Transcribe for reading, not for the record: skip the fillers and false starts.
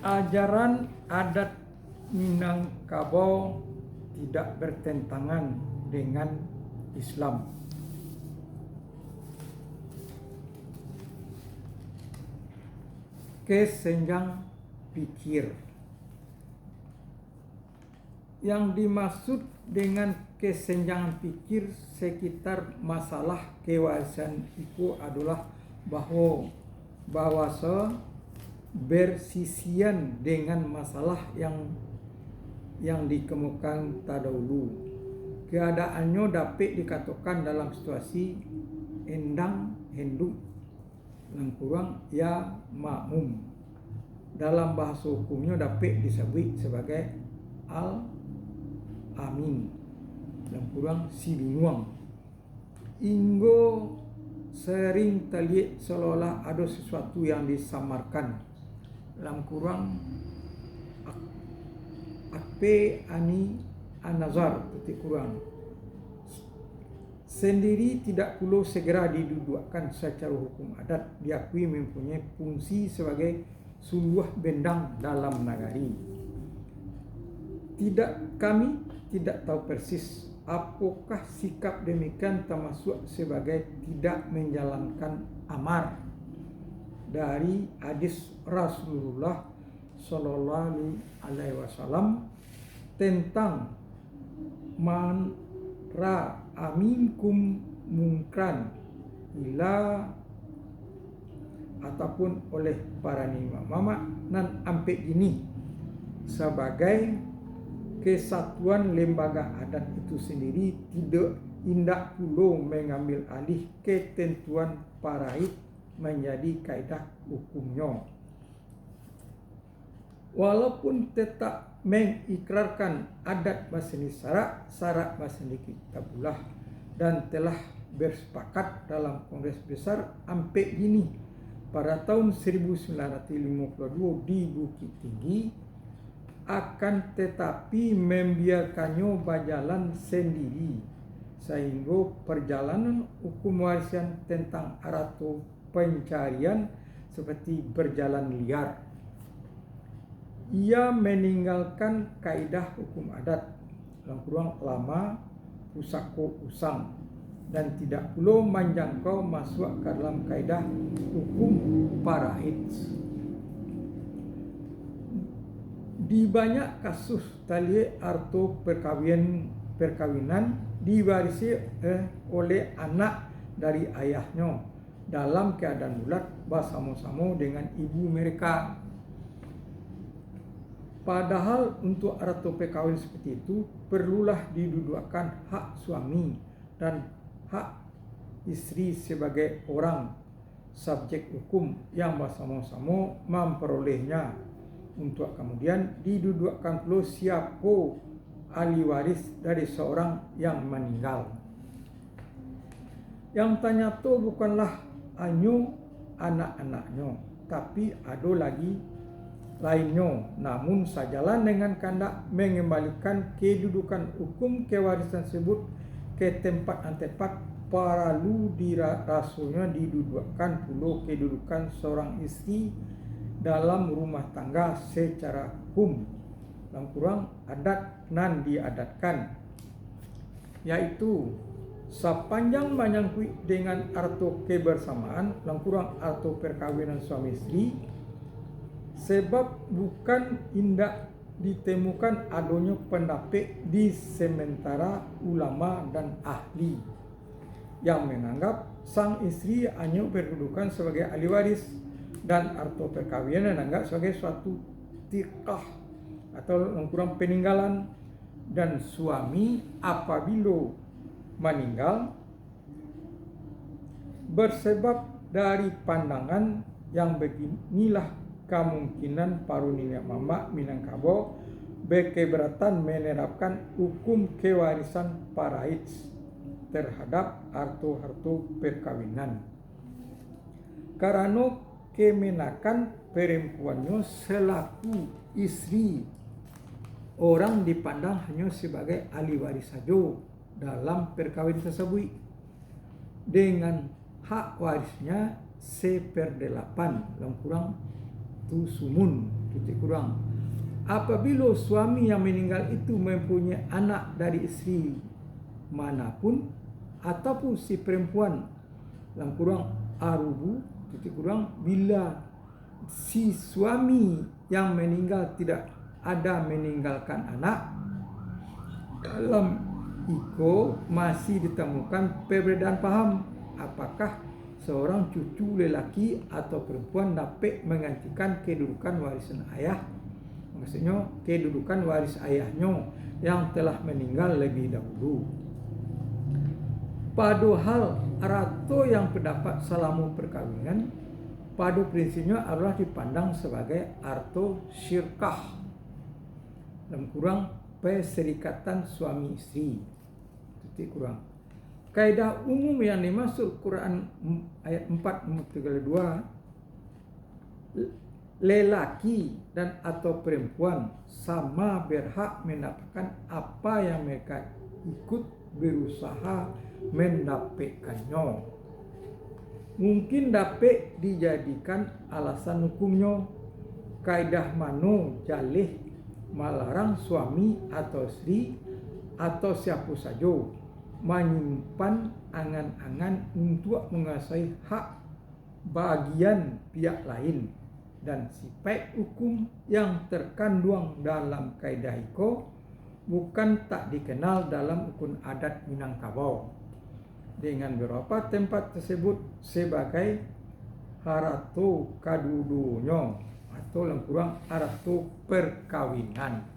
Ajaran adat Minangkabau tidak bertentangan dengan Islam. Kesenjang pikir. Yang dimaksud dengan kesenjangan pikir sekitar masalah kewarisan itu adalah bahwa bersisian dengan masalah yang dikemukakan terdahulu. Keadaannya dapat dikatakan dalam situasi endang henduk yang kurang ya makmum. Dalam bahasa hukumnya dapat disebut sebagai al-amin yang kurang si bingung. Inggo sering terlihat seolah ada sesuatu yang disamarkan dalam kurang akpe ani an-nazar titik kurang sendiri tidak perlu segera didudukkan secara hukum adat, diakui mempunyai fungsi sebagai suluh bendang dalam nagari. Kami tidak tahu persis apakah sikap demikian termasuk sebagai tidak menjalankan amar dari hadis Rasulullah Shallallahu Alaihi Wasallam tentang man ra aminkum mungkran ila ataupun oleh para imam nan ampe ini sebagai kesatuan lembaga adat itu sendiri tidak indak pula mengambil alih ketentuan paraid menjadi kaidah hukumnya. Walaupun tetap mengikrarkan adat Basni syarat Basni Kitabullah dan telah bersepakat dalam Kongres Besar ampe ini pada tahun 1952 di Bukit Tinggi, akan tetapi membiarkannya berjalan sendiri sehingga perjalanan hukum warisan tentang aratu pencarian seperti berjalan liar. Ia meninggalkan kaidah hukum adat dalam kurang lama pusako usang dan tidak pula menjangkau masuk ke dalam kaidah hukum paraid. Di banyak kasus tali arto perkawinan diwarisi oleh anak dari ayahnya dalam keadaan bulat bersama-sama dengan ibu mereka. Padahal untuk arto perkawinan seperti itu perlulah didudukkan hak suami dan hak istri sebagai orang subjek hukum yang bersama-sama memperolehnya, untuk kemudian didudukkan pula siapa ahli waris dari seorang yang meninggal. Yang ternyata bukanlah hanya anak-anaknya, tapi ada lagi lainnya. Namun sejalan dengan kehendak mengembalikan kedudukan hukum kewarisan tersebut ke tempat perlu dirasanya didudukkan pula kedudukan seorang istri dalam rumah tangga secara hukum dalam kurang adat nan diadatkan, yaitu sepanjang menyangkut dengan arto kebersamaan dalam kurang arto perkawinan suami istri, sebab bukan indak ditemukan adanya pendapat di sementara ulama dan ahli yang menganggap sang istri hanya berkedudukan sebagai ahli waris dan arto perkawinan dianggap sebagai suatu tikah atau kurang peninggalan, dan suami apabila meninggal bersebab dari pandangan yang beginilah kemungkinan para nilai mama Minangkabau berkeberatan menerapkan hukum kewarisan paraid terhadap harta-harta perkawinan karena kemenakan perempuannya selaku istri orang dipandang hanya sebagai ahli waris saja dalam perkawinan tersebut, dengan hak warisnya 1/8 dalam kurang tu sumun titik kurang. Apabila suami yang meninggal itu mempunyai anak dari isteri manapun ataupun si perempuan dalam kurang arubu titik kurang, bila si suami yang meninggal tidak ada meninggalkan anak, dalam iko masih ditemukan perbedaan paham apakah seorang cucu lelaki atau perempuan dapat menggantikan kedudukan warisan ayah, maksudnya kedudukan waris ayahnya yang telah meninggal lebih dahulu. Pada hal arato yang terdapat selama perkawinan, pada prinsipnya adalah dipandang sebagai arto syirkah, dalam kurang perserikatan suami istri, titik kurang. Kaidah umum yang dimaksud Quran ayat 4:32, lelaki dan atau perempuan sama berhak mendapatkan apa yang mereka ikut berusaha mendapatkannya. Mungkin dapat dijadikan alasan hukumnya. Kaidah mano jalih melarang suami atau istri atau siapa saja menyimpan angan-angan untuk menguasai hak bagian pihak lain, dan sifat hukum yang terkandung dalam kaidah itu bukan tak dikenal dalam hukum adat Minangkabau, dengan beberapa tempat tersebut sebagai harato kadudunya atau dalam kurang harato perkawinan.